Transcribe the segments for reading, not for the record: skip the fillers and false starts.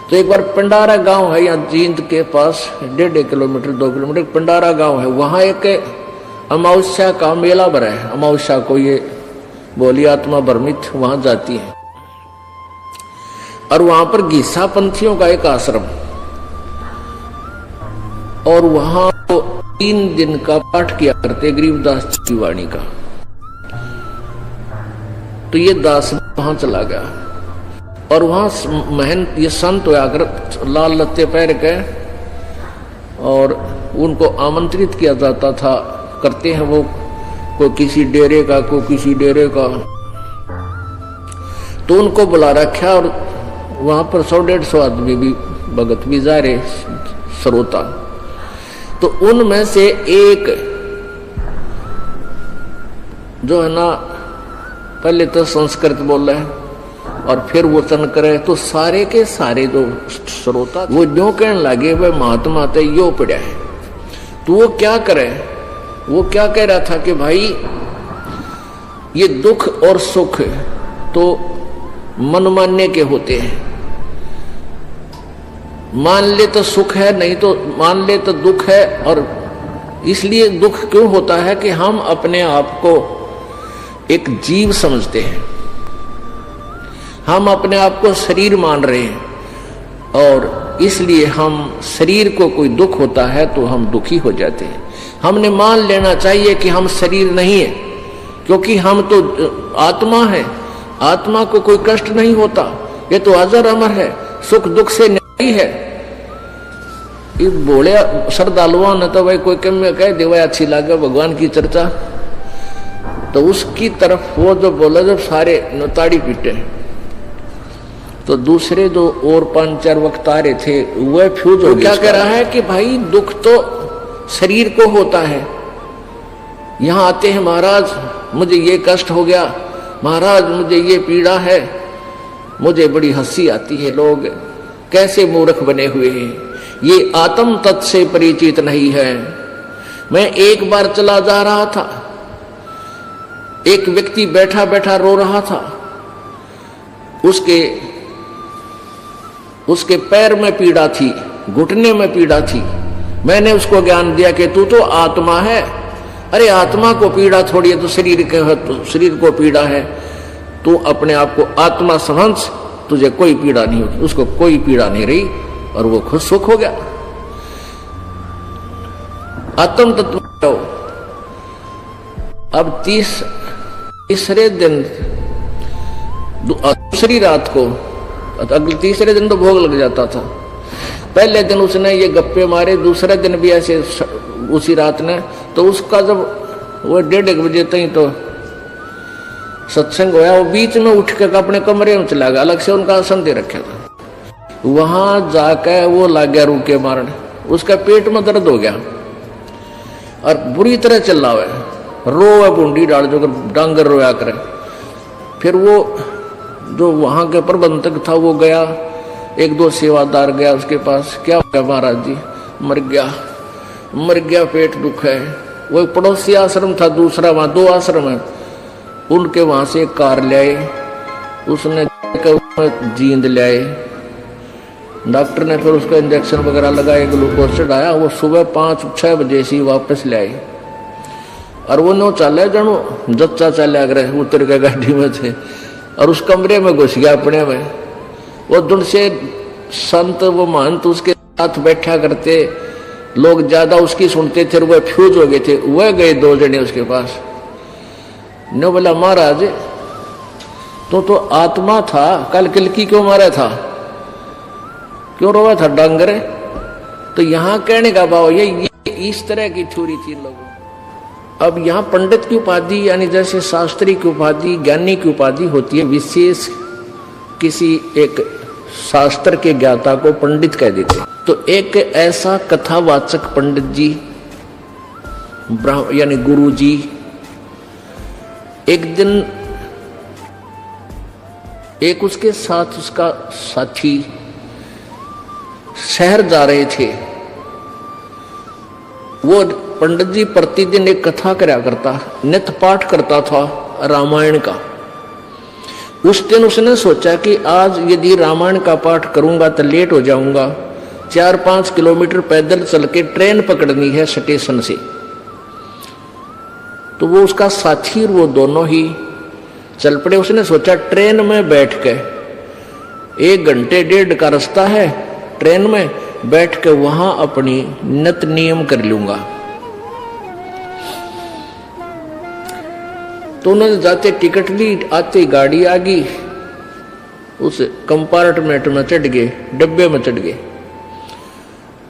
तो एक बार पंडारा गांव है यहाँ जींद के पास 1.5 किलोमीटर 2 किलोमीटर पंडारा गांव है। वहां एक अमावस्या का मेला भरा है। अमावस्या को ये बोली आत्मा भ्रमित वहां जाती है और वहां पर घीसा पंथियों का एक आश्रम और वहां तो 3 दिन का पाठ किया करते गरीबदास जी की वाणी का। तो ये दास वहां चला गया और वहां महन ये संत होया कर लाल लत्ते पहन के और उनको आमंत्रित किया जाता था। करते हैं वो कोई किसी डेरे का कोई किसी डेरे का, तो उनको बुला रखा और वहां पर 100-150 आदमी भी भगत भी जा रहे श्रोता। तो उनमें से एक जो है ना पहले तो संस्कृत बोल रहे और फिर वचन करे, तो सारे के सारे जो श्रोता वो जो कहने लगे वह महात्मा ते यो पड़ा है। तो वो क्या करे, वो क्या कह रहा था कि भाई ये दुख और सुख तो मन मानने के होते हैं, मान ले तो सुख है नहीं तो मान ले तो दुख है। और इसलिए दुख क्यों होता है कि हम अपने आप को एक जीव समझते हैं, हम अपने आप को शरीर मान रहे हैं और इसलिए हम शरीर को कोई दुख होता है तो हम दुखी हो जाते हैं। हमने मान लेना चाहिए कि हम शरीर नहीं है, क्योंकि हम तो आत्मा है, आत्मा को कोई कष्ट नहीं होता, ये तो अजर अमर है, सुख दुख से नहीं है। ये बोले श्रद्धालुओं ने तो भाई कोई कम में कह दे भाई अच्छी लगे भगवान की चर्चा, तो उसकी तरफ वो जो बोला जब सारे ताड़ी पीटे, तो दूसरे जो और 5-4 वक्ता रहे थे वह फ्यूज हो गया। क्या कह रहा है कि भाई दुख तो शरीर को होता है, यहां आते हैं महाराज मुझे ये कष्ट हो गया, महाराज मुझे ये पीड़ा है, मुझे बड़ी हंसी आती है, लोग कैसे मूर्ख बने हुए हैं, ये आत्म तत्व से परिचित नहीं है। मैं एक बार चला जा रहा था, एक व्यक्ति बैठा बैठा रो रहा था, उसके पैर में पीड़ा थी, घुटने में पीड़ा थी। मैंने उसको ज्ञान दिया कि तू तो आत्मा है, अरे आत्मा को पीड़ा थोड़ी है, तो शरीर के है तो शरीर को पीड़ा है, तू अपने आप को आत्मा समझ, तुझे कोई पीड़ा नहीं होगी। उसको कोई पीड़ा नहीं रही और वो खुद सुख हो गया। आत्म तत्व। अब तीसरे दिन दूसरी रात को, अगले तीसरे दिन तो भोग लग जाता था। पहले दिन उसने ये गप्पे मारे, दूसरे दिन भी ऐसे उसी रात ने, तो उसका जब वो 1:30 बजे तक तो सत्संग होया, वो बीच में उठ के अपने कमरे में चला गया, अलग से उनका आसन दे रखा था। वहां जाकर वो लग गया रूके मारने, उसका पेट में दर्द हो गया और बुरी तरह चल रहा है, रो बूंदी डाल जो डांगर रोया करे। फिर वो जो वहां के प्रबंधक था वो गया, 1-2 सेवादार गया उसके पास, क्या हो गया महाराज जी? मर गया, पेट दुख है। वो एक पड़ोसी आश्रम था दूसरा, वहां 2 आश्रम है, उनके वहां से एक कार ले आए, उसने जींद ले आए, डॉक्टर ने फिर उसका इंजेक्शन वगैरह लगाए, ग्लूकोज चढ़ाया। वो सुबह 5-6 बजे से वापस ले आए और वो नो चले जानो जच्चा चले गए, उतर के गाड़ी में थे और उस कमरे में घुस गया अपने में। वो दुन से संत वो महंत उसके साथ बैठा करते, लोग ज्यादा उसकी सुनते थे, वह फ्यूज हो गए थे। वह गए 2 जने उसके पास, ने बोला महाराज तो आत्मा था, कल किलकी क्यों मारा था, क्यों रोया था डांगरे? तो यहां कहने का भाव ये इस तरह की थ्योरी थी लोगों। अब यहाँ पंडित की उपाधि यानी जैसे शास्त्री की उपाधि, ज्ञानी की उपाधि होती है, विशेष किसी एक शास्त्र के ज्ञाता को पंडित कह देते। तो एक ऐसा कथावाचक पंडित जी यानी गुरु जी एक दिन एक उसके साथ उसका साथी शहर जा रहे थे। वो पंडित जी प्रतिदिन एक कथा करया करता, नित्य पाठ करता था रामायण का। उस दिन उसने सोचा कि आज यदि रामायण का पाठ करूंगा तो लेट हो जाऊंगा, 4-5 किलोमीटर पैदल चल के ट्रेन पकड़नी है स्टेशन से। तो वो उसका साथी और वो दोनों ही चल पड़े। उसने सोचा ट्रेन में बैठ के 1 घंटे 1.5 का रास्ता है, ट्रेन में बैठ के वहां अपनी नित नियम कर लूंगा। तो उन्होंने जाते टिकट ली, आते गाड़ी आ गई, उस कंपार्टमेंट में चढ़ गए, डब्बे में चढ़ गए।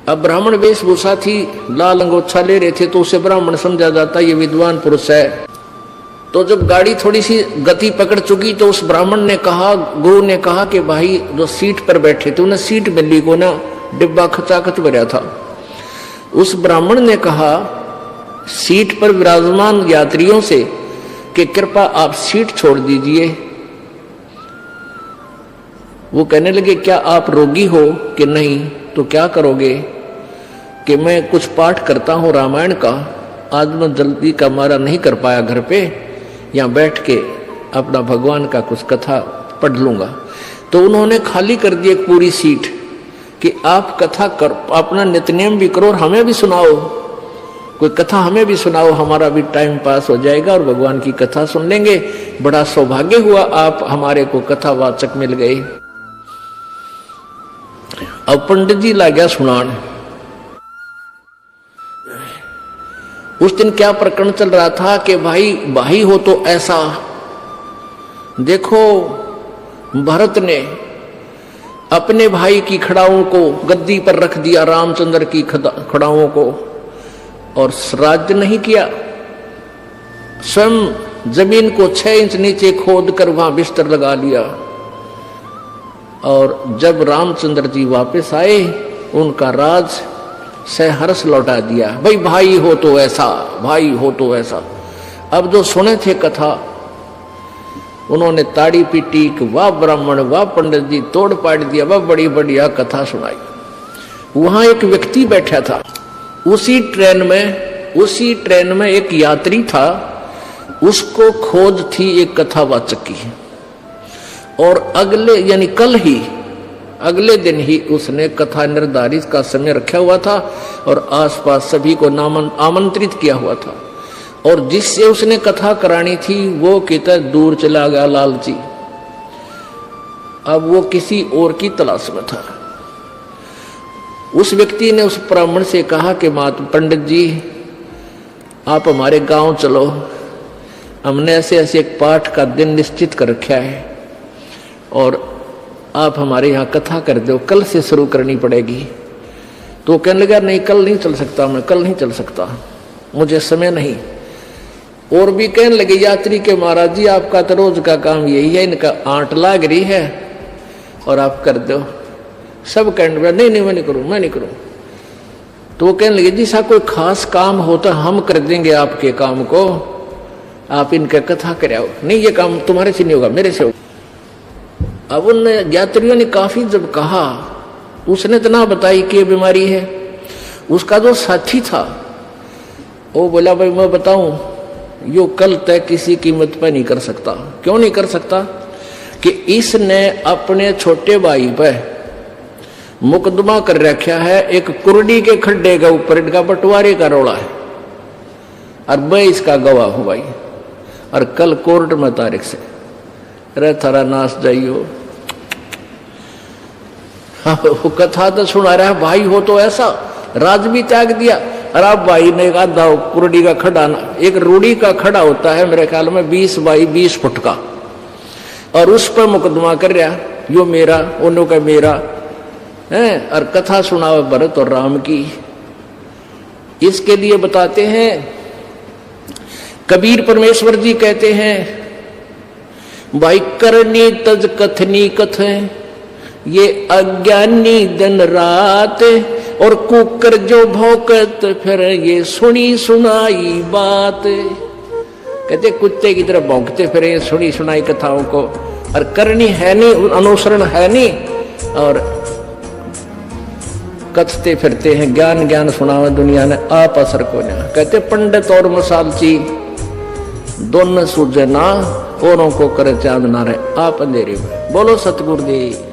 अब ब्राह्मण वेशभूषा थी, लाल अंगोछा ले रहे थे, तो उसे ब्राह्मण समझा जाता ये विद्वान पुरुष है। तो जब गाड़ी थोड़ी सी गति पकड़ चुकी तो उस ब्राह्मण ने कहा, गुरु ने कहा कि भाई जो सीट पर बैठे थे उन्हें सीट मिली को ना, डिब्बा खचाखच भरा था। उस ब्राह्मण ने कहा सीट पर विराजमान यात्रियों से कि कृपा आप सीट छोड़ दीजिए। वो कहने लगे क्या आप रोगी हो कि नहीं? तो क्या करोगे? कि मैं कुछ पाठ करता हूं रामायण का, आज मैं जल्दी का मारा नहीं कर पाया घर पे, यहाँ बैठ के अपना भगवान का कुछ कथा पढ़ लूंगा। तो उन्होंने खाली कर दी एक पूरी सीट कि आप कथा कर, अपना नित्यनेम भी करो और हमें भी सुनाओ, कोई कथा हमें भी सुनाओ, हमारा भी टाइम पास हो जाएगा और भगवान की कथा सुन लेंगे। बड़ा सौभाग्य हुआ आप हमारे को कथावाचक मिल गए। अब पंडित जी ला गया सुनान। उस दिन क्या प्रकरण चल रहा था कि भाई हो तो ऐसा। देखो भरत ने अपने भाई की खड़ाओं को गद्दी पर रख दिया, रामचंद्र की खड़ाओं को, और राज्य नहीं किया। स्वयं जमीन को 6 इंच नीचे खोद कर वहां बिस्तर लगा लिया। और जब रामचंद्र जी वापस आए उनका राज सहर्ष लौटा दिया। भाई हो तो ऐसा, भाई हो तो ऐसा। अब जो सुने थे कथा उन्होंने ताड़ी पीटी कि वाह ब्राह्मण, वाह पंडित जी, तोड़ पाड़ दिया, वाह बड़ी बढ़िया कथा सुनाई। वहां एक व्यक्ति बैठा था, उसी ट्रेन में एक यात्री था, उसको खोज थी एक कथावाचक की। और अगले दिन ही उसने कथा निर्धारित का समय रखा हुआ था और आसपास सभी को आमंत्रित किया हुआ था। और जिससे उसने कथा करानी थी वो कितना दूर चला गया लालची। अब वो किसी और की तलाश में था। उस व्यक्ति ने उस ब्राह्मण से कहा कि पंडित जी आप हमारे गांव चलो, हमने ऐसे एक पाठ का दिन निश्चित कर रखा है और आप हमारे यहाँ कथा कर दो, कल से शुरू करनी पड़ेगी। तो कहने लगा नहीं कल नहीं चल सकता, मैं कल नहीं चल सकता, मुझे समय नहीं। और भी कहने लगे यात्री के महाराज जी आपका तो रोज का काम यही है, इनका आंट लाग रही है और आप कर दो। सब कहने लगे नहीं मैं नहीं करूं। तो वो कहने लगे जी सा कोई खास काम होता हम कर देंगे आपके काम को, आप इनका कथा कराओ। नहीं ये काम तुम्हारे से नहीं होगा, मेरे से होगा। अब उन यात्रियों ने काफी जब कहा, उसने तो ना बताई कि बीमारी है। उसका जो साथी था वो बोला भाई मैं बताऊं, यो कल तक किसी कीमत पर नहीं कर सकता। क्यों नहीं कर सकता? कि इसने अपने छोटे भाई पर मुकदमा कर रखा है एक कुर्डी के खड्डे के ऊपर, इनका बंटवारे का रोड़ा है और मैं इसका गवाह हूं भाई। और कल कोर्ट में तारीख से रे थारा नाश जाइयो। वो कथा तो सुना रहा है भाई हो तो ऐसा, राज भी त्याग दिया। और अब भाई ने कहा दाओ कुर्डी का खड़ा, एक रूढ़ी का खड़ा होता है मेरे ख्याल में 20 बाई 20 फुट का, और उस पर मुकदमा कर रहा, यो मेरा उन्हों का मेरा है। और कथा सुनाओ भरत और राम की। इसके लिए बताते हैं कबीर परमेश्वर जी कहते हैं भाई करनी तज कथनी कथें, ये अज्ञानी दिन रात, और कुकर जो भौंकत फिर ये सुनी सुनाई बात। कहते कुत्ते की तरह भौंकते फिर सुनी सुनाई कथाओं को, और करनी है नहीं, अनुसरण है नहीं, और कथते फिरते हैं ज्ञान सुनावे दुनिया ने आप असर को ना। कहते पंडित और मसालची दोनों सूझे ना, औरों को करे चांद ना रहे आप अंधेरे में। बोलो सतगुरुदेव।